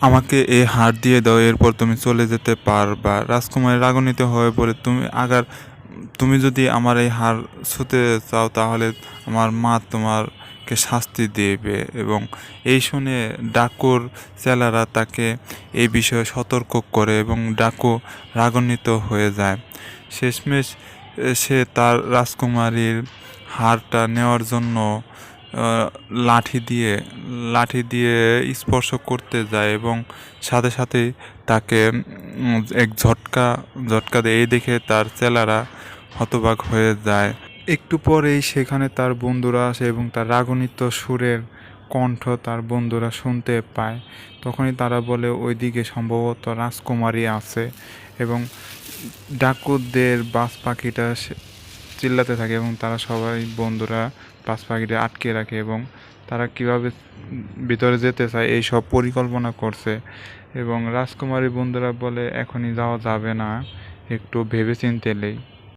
আমাকে এই হার দিয়ে দাও, এরপর তুমি চলে যেতে পারবা। রাজকুমারী রাগান্বিত হয়ে বলে, তুমি যদি আমার এই হার ছুঁতে চাও তাহলে আমার মা তোমারকে শাস্তি দেবে। এবং এই শুনে ডাকুর চেলারা তাকে এই বিষয়ে সতর্ক করে এবং ডাকু রাগান্বিত হয়ে যায়। শেষমেশ সে তার রাজকুমারীর হারটা নেওয়ার জন্য লাঠি দিয়ে লাঠি দিয়ে স্পর্শ করতে যায় এবং সাথে সাথে তাকে এক ঝটকা দেয়। এই দেখে তার চেলারা হতবাক হয়ে যায়। একটু পরেই সেখানে তার বন্ধুরা আসে এবং তার রাগান্বিত সুরের কণ্ঠ তার বন্ধুরা শুনতে পায়। তখনই তারা বলে ওইদিকে সম্ভবত রাজকুমারী আছে। এবং ডাকুতদের বাজ পাখিটা চিল্লাতে থাকে এবং তারা সবাই বন্ধুরা বাজ পাখিটা আটকে রাখে এবং তারা কিভাবে ভিতরে যেতে চায় এই সব পরিকল্পনা করছে। এবং রাজকুমারী বন্ধুরা বলে এখনই যাওয়া যাবে না, একটু ভেবেচিন্তে নেই।